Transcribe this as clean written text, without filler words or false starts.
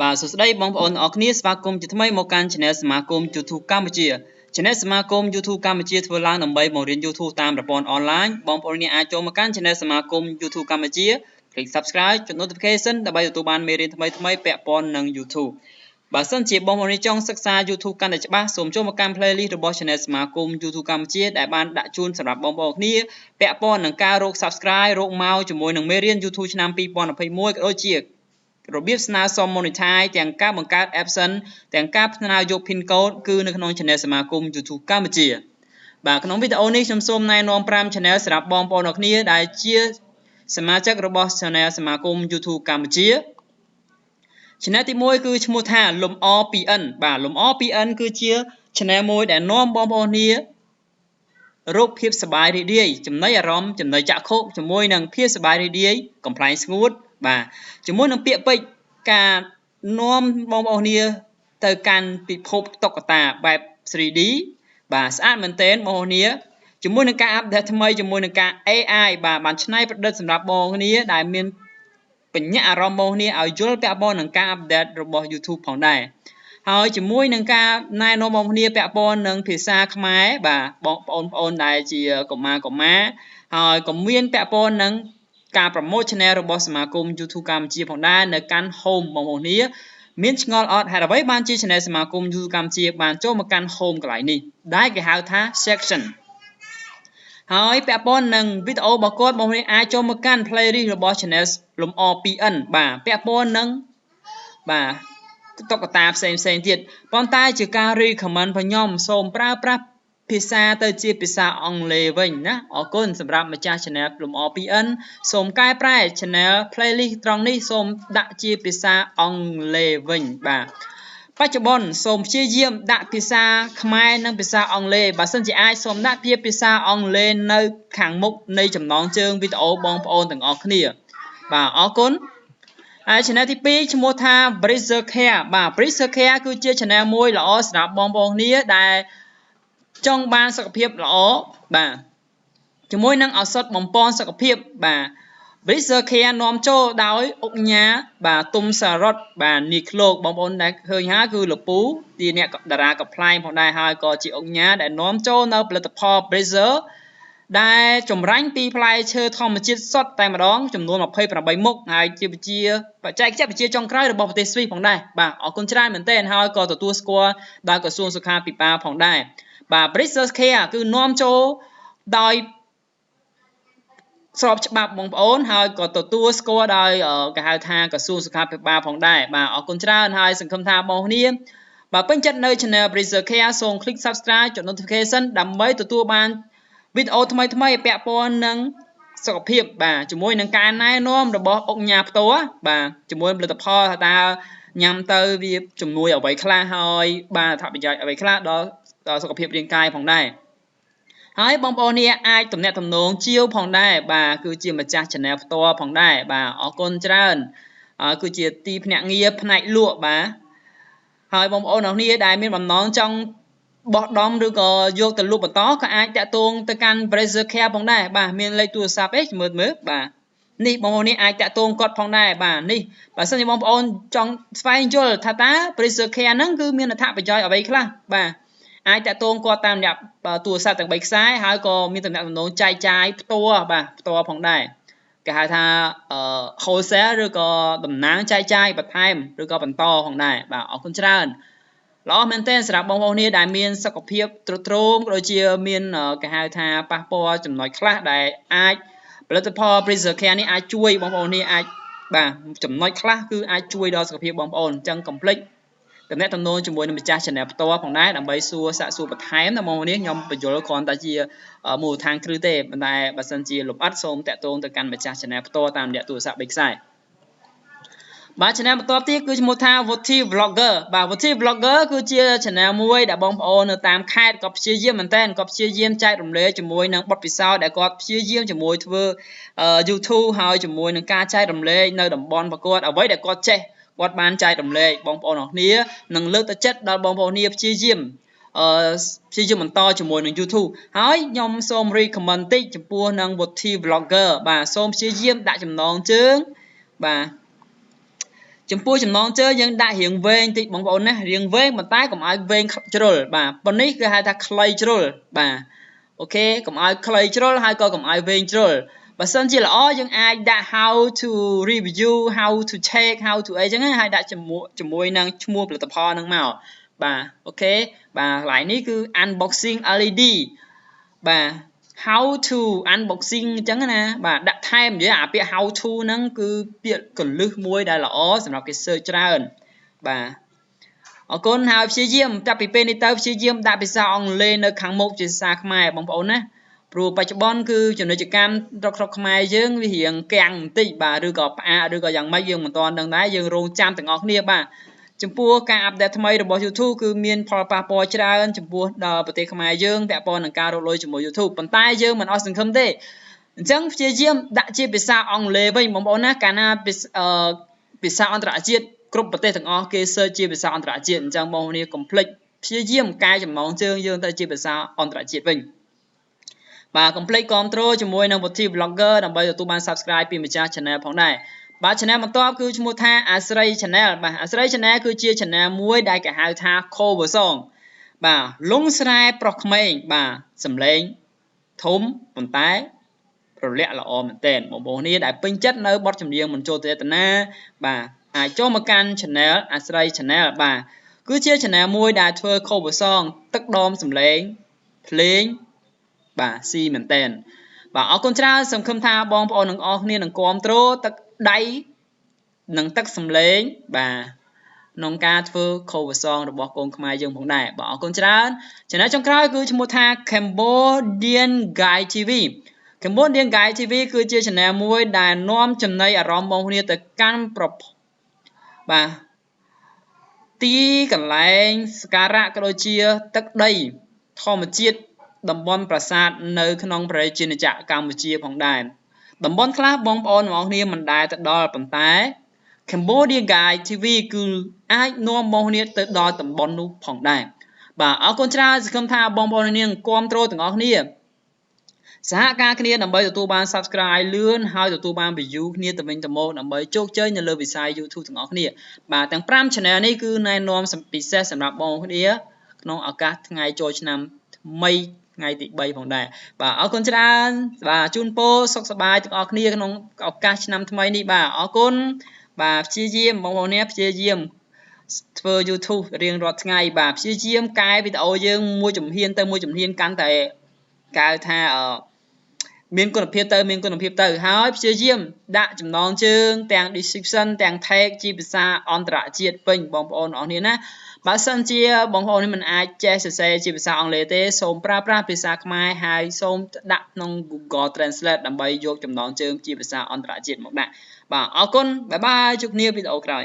បាទសួស្តីបងប្អូនអរគ្នាស្វាគមន៍ជាថ្មីមកកាន់ Channel សមាគម YouTube កម្ពុជា Channel សមាគម YouTube កម្ពុជាធ្វើឡើងដើម្បីបង្រៀន YouTube តាមប្រព័ន្ធអនឡាញបងប្អូនអ្នកអាចចូលមកកាន់ Channel សមាគម YouTube កម្ពុជា click Subscribe ចុច Notification ដើម្បីទទួលបានមេរៀនថ្មីៗពាក់ព័ន្ធនឹង YouTube បើសិនជាបងប្អូនចង់សិក្សា YouTube កាន់តែច្បាស់សូមចូលមកកាន់ Playlist របស់ Channel សមាគម YouTube កម្ពុជាដែលបានដាក់ជូនសម្រាប់បងប្អូនគ្នាពាក់ព័ន្ធនឹងការរក Subscribe រកមកជាមួយនឹងមេរៀន YouTube ឆ្នាំ 2021 ក៏ដូចជារបៀបស្នើសុំ monetize ទាំងការបង្កើត AdSense ទាំងការផ្ញើយក pin code គឺនៅក្នុង Channel សមាគម YouTube កម្ពុជាបាទក្នុងវីដេអូនេះខ្ញុំសូមណែនាំ5 Channel សម្រាប់បងប្អូនអរគ្នាដែលជាសមាជិករបស់ Channel សមាគម YouTube កម្ពុជា Channel ទី1គឺឈ្មោះថាលំអ 2N បាទលំអ 2N គឺជា Channel មួយដែលនាំបងប្អូនគ្នារកភាពសប្បាយរីករាយចំណីអារម្មណ៍ចំណីចក្ខុជាមួយនឹងភាពសប្បាយរីករាយកំ pl ែងស្ងួតបាទជាមួយនឹងពាក្យពេចន៍ការនាំបងប្អូនគ្នាទៅកាន់ពិភពតុក្កតាបែប 3D បាទស្អាតមែនទែនបងប្អូនគ្នាជាមួយនឹងការអាប់ដេតថ្មីជាមួយនឹងការ AI បាទបានច្នៃប្រឌិតសម្រាប់បងប្អូនគ្នាដែលមានបញ្ញាអារម្មណ៍បងប្អូនគ្នាឲ្យយល់ពាក់ព័ន្ធនឹងការអាប់ដេតរបស់ YouTube ផងដែរហើយជាមួយនឹងការណែនាំបងប្អូនគ្នាពាក់ព័ន្ធនឹងភាសាខ្មែរបាទបងប្អូនដែលជាកុមារហើយក៏មានពាក់ព័ន្ធនឹងការប្រម៉ូទ Channel របស់សមាគម YouTube កម្ពុជាផងដែរនៅកាន់ Home បងប្អូនគ្នាមានឆ្ងល់អត់ហេតុអ្វីបានជា Channel សមាគម YouTube កម្ពុជាបានចូលមកកាន់ Home កន្លែងនេះដែលគេហៅថា Section ហើយពាក់ព័ន្ធនឹងវីដេអូរបស់គាត់បងប្អូនអាចចូលមកកាន់ Playlist របស់ Channel លំអ 2N បាទពាក់ព័ន្ធនឹងបាទតុក្កតាផ្សេងទៀតប៉ុន្តែជាការ recommend របស់ខ្ញុំសូមប្រើប្រាស់ភាសាទៅជាភាសាអង់គ្លេសវិញណាអរគុណសម្រាប់ម្ចាស់ Channel លំអ 2N សូមកែប្រែ Channel Playlist ត្រង់នេះសូមដាក់ជាភាសាអង់គ្លេសវិញបាទបច្ចុប្បន្នសូមព្យាយាមដាក់ភាសាខ្មែរនិងភាសាអង់គ្លេសបើសិនជាអាចសូមដាក់ភាសាអង់គ្លេសនៅខាងមុខនៃចំណងជើងវីដេអូបងប្អូនទាំងអស់គ្នាបាទអរគុណហើយ Channel ទី2ឈ្មោះថា Breezer Care បាទ Breezer Care គឺជា Channel មួយល្អសម្រាប់បងប្អូនគ្នាដែលចង់បានសុខភាពល្អបាទជាមួយនឹងឱសថបំប៉នសុខភាពបាទ Breezer Care នាំចូលដោយអុកញ៉ាបាទទុំសារ៉ុតបាទនីក្លោកបងប្អូនដែលឃើញហើយគឺលពូជាអ្នកតារាកំប្លែងផងដែរហើយក៏ជាអុកញ៉ាដែលនាំចូលនៅផលិតផល Breezer ដែលចម្រាញ់ពីផ្លែឈើធម្មជាតិសុទ្ធតែម្ដងចំនួន28មុខហើយជាបច្ចេកវិទ្យាចុងក្រោយរបស់ប្រទេសស្វីសផងដែរបាទអរគុណច្រើនមែនទែនហើយក៏ទទួលស្គាល់ដោយក្រសួងសុខាភិបាលផងដែរបាទ Breezer Care គឺនាំចូលដោយស្របច្បាប់បងប្អូនហើយក៏ទទួលស្គាល់ដោយគេហៅថាក្រសួងសុខាភិបាលផងដែរបាទអរគុណច្រើនហើយសង្ឃឹមថាបងប្អូនបើពេញចិត្តនៅ Channel Breezer Care សូម click Subscribe ចុច Notification ដើម្បីទទួលបានវីដេអូថ្មីពាក់ព័ន្ធនឹងសុខភាពបាទជាមួយនឹងការណែនាំរបស់អុកញ៉ាផ្ទាល់បាទជាមួយផលិតផលថាតើញ៉ាំទៅវាជំនួយអ្វីខ្លះហើយបានអត្ថប្រយោជន៍អ្វីខ្លះដល់សុខភាពរាងកាយផងដែរហើយបងប្អូននេះអាចទំនាក់ទំនងជាវផងដែរបាទគឺជាម្ចាស់ Channel ផ្ទាល់ផងដែរបាទអរគុណច្រើនគឺជាទីភ្នាក់ងារផ្នែកលក់បាទហើយបងប្អូនអ្នកនេះដែលមានបំណងចង់បោះដំឬក៏យកទៅលក់បន្តក៏អាចតាក់ទងទៅកាន់ Breezer Care ផងដែរបាទមានលេខទូរស័ព្ទទេមើលបាទនេះបងប្អូននេះអាចតាក់ទងគាត់ផងដែរបាទនេះបើសិនជាបងប្អូនចង់ស្វែងយល់ថាតើ Breezer Care ហ្នឹងគឺមានអត្ថប្រយោជន៍អ្វីខ្លះបាទអាចតាក់ទងគាត់តាមរយៈទូរស័ព្ទទាំង3ខ្សែហើយក៏មានទំនាក់ទំនងចែកចាយផ្ទាល់បាទផ្ទាល់ផងដែរគេហៅថាwholesale ឬក៏តំណាងចែកចាយបន្ថែមឬក៏បន្តផងដែរបាទអរគុណច្រើនល្អមែនទែនសម្រាប់បងប្អូននេះដែលមានសុខភាពទ្រុឌទ្រោមក៏ដូចជាមានគេហៅថាប៉ះពាល់ចំណុចខ្លះដែលអាចផលិតផល Breezer Care នេះអាចជួយបងប្អូននេះអាចបាទចំណុចខ្លះគឺអាចជួយដល់សុខភាពបងប្អូនអញ្ចឹងកុំភ្លេចតំណែងតំណងជាមួយនឹងម្ចាស់ Channel ផ្ទាល់ផងដែរដើម្បីសាកសួរបន្ថែមណាបងប្អូននេះខ្ញុំបញ្យល់គ្រាន់តែជាមូលដ្ឋានគ្រឹះទេប៉ុន្តែបើសិនជាលម្អិតសូមតាក់ទងទៅកាន់ម្ចាស់ Channel ផ្ទាល់តាមរយៈទូរស័ព្ទ3ខ្សែបាទ Channel បន្ទាប់ទៀតគឺឈ្មោះថា Voti Vlogger បាទ Voti Vlogger គឺជា Channel មួយដែលបងប្អូននៅតាមខេត្តក៏ព្យាយាមមែនតើក៏ព្យាយាមចែករំលែកជាមួយនឹងបទពិសោធន៍ដែលគាត់ព្យាយាមជាមួយធ្វើ YouTube ហើយជាមួយនឹងការចែករំលែកនៅតំបន់ប្រកួតអ្វីដែលគាត់ចេះគាត់បានចែករំលែកបងប្អូនអរគ្នានឹងលើកទឹកចិត្តដល់បងប្អូនគ្នាព្យាយាមបន្តជាមួយនឹង YouTube ហើយខ្ញុំសូម recommend តិចចំពោះនឹង Voti Vlogger បាទសូមព្យាយាមដាក់ចំណងជើងបាទ ចំពោះចំណងជើងយើងដាក់រៀងវែងតិចបងប្អូនណារៀងវែងប៉ុន្តែកុំឲ្យវែងជ្រុលបាទប៉ុននេះគឺហៅថាខ្លីជ្រុលបាទអូខេកុំឲ្យខ្លីជ្រុលហើយក៏កុំឲ្យវែងជ្រុលបើសិនជាល្អយើងអាចដាក់ how to review how to check how to អីចឹងហើយដាក់ជាមួយនឹងឈ្មោះផលិតផលហ្នឹងមកបាទអូខេបាទកន្លែងនេះគឺ unboxing LED បាទ how to unboxing អញ្ចឹងណាបាទដាក់ថែមនិយាយអាពាក្យ how to ហ្នឹងគឺពាក្យកលឹះមួយដែលល្អសម្រាប់គេ search ច្រើនបាទអរគុណហើយព្យាយាមចាប់ពីពេលនេះទៅព្យាយាមដាក់ភាសាអង់គ្លេសនៅខាងមុខជាភាសាខ្មែរបងប្អូនណាព្រោះបច្ចុប្បន្នគឺចំណុចកម្មស្រុកខ្មែរយើងវារៀងកាំងបន្តិចបាទឬក៏ផ្អាកឬក៏យ៉ាងម៉េចយើងមិនទាន់ដឹងដែរយើងរងចាំទាំងអស់គ្នាបាទចំពោះការអាប់ដេតថ្មីរបស់ YouTube គឺមានផលប៉ះពាល់ច្រើនចំពោះដល់ប្រទេសខ្មែរយើងពាក់ព័ន្ធនឹងការរកលុយជាមួយ YouTube ប៉ុន្តែយើងមិនអស់សង្ឃឹមទេអញ្ចឹងព្យាយាមដាក់ជាភាសាអង់គ្លេសវិញបងប្អូនណាកាលណាភាសាអន្តរជាតិគ្រប់ប្រទេសទាំងអស់គេ search ជាភាសាអន្តរជាតិអញ្ចឹងបងប្អូនកុំភ្លេចព្យាយាមកែចំណងជើងយើងទៅជាភាសាអន្តរជាតិវិញបាទកុំភ្លេចគាំទ្រជាមួយនឹង blogger ដើម្បីទទួលបាន subscribe ពីម្ចាស់ channel ផងដែរបាទ channel បន្ទាប់គឺឈ្មោះថាអាស្រ័យ channel បាទអាស្រ័យ channel គឺជា channel មួយដែលគេហៅថា cover song បាទលងស្រែប្រុសក្មេងបាទសំឡេងធំប៉ុន្តែប្រលាក់ល្អមែនទែនបងប្អូននេះដែលពេញចិត្តនៅបទចម្រៀងមិនចូលទេតាណាបាទអាចចូលមកកាន់ channel អាស្រ័យ channel បាទគឺជា channel មួយដែលធ្វើ cover song ទឹកដមសំឡេងភ្លេងបាទស៊ីមែនតើបាទអរគុណច្រើនសង្ឃឹមថាបងប្អូនទាំងអស់គ្នានឹងគាំទ្រទឹកដៃនិងទឹកសំឡេងបាទក្នុងការធ្វើ cover song របស់កូនខ្មែរយើងផងដែរបាទអរគុណច្រើន channel ចុងក្រោយគឺឈ្មោះថា Cambodian Guy TV Cambodian Guy TV គឺជា channel មួយដែលនាំចំណីអារម្មណ៍បងប្អូនទៅកាន់បាទទីកន្លែងសក្ការៈក៏ដូចជាទឹកដីធម្មជាតិតំបន់ប្រាសាទនៅក្នុងប្រជាជាតិកម្ពុជាផងដែរតំបន់ខ្លះបងប្អូនទាំងអស់គ្នាមិនដែលទៅដល់ប៉ុន្តែ Cambodia Guide TV គឺអាចនាំបងប្អូនទៅដល់តំបន់នោះផងដែរបាទអរគុណច្រើនសង្ឃឹមថាបងប្អូននាងគាំទ្រទាំងអស់គ្នាសហការគ្នាដើម្បីទទួលបាន subscribe លឿនហើយទទួលបាន view គ្នាទៅវិញទៅមកដើម្បីជោគជ័យនៅលើវិស័យ YouTube ទាំងអស់គ្នាបាទទាំង5 channel នេះគឺណែនាំពិសេសសម្រាប់បងប្អូនគ្នាក្នុងឱកាសថ្ងៃចូលឆ្នាំថ្មីថ្ងៃទី3ផងដែរបាទអរគុណច្រើនបាទជូនពរសុខសប្បាយទាំងអស់គ្នាក្នុងឱកាសឆ្នាំថ្មីនេះបាទអរគុណបាទព្យាយាមបងប្អូនព្យាយាមធ្វើ YouTube រៀងរាល់ថ្ងៃបាទព្យាយាមកែវីដេអូយើងមួយជំហានទៅមួយជំហានកាន់តែកៅថាមានគុណភាពទៅហើយព្យាយាមដាក់ចំណងជើងទាំង description ទាំង tag ជាភាសាអន្តរជាតិពេញបងប្អូនអរគ្នាណាបើសិនជាបងប្អូននេះមិនអាចចេះសរសេរជាភាសាអង់គ្លេសទេសូមប្រើប្រាស់ភាសាខ្មែរហើយសូមដាក់ក្នុង Google Translate ដើម្បីយកចំណងជើងជាភាសាអន្តរជាតិមកដាក់បាទអរគុណបាយបាយជួបគ្នាវីដេអូក្រោយ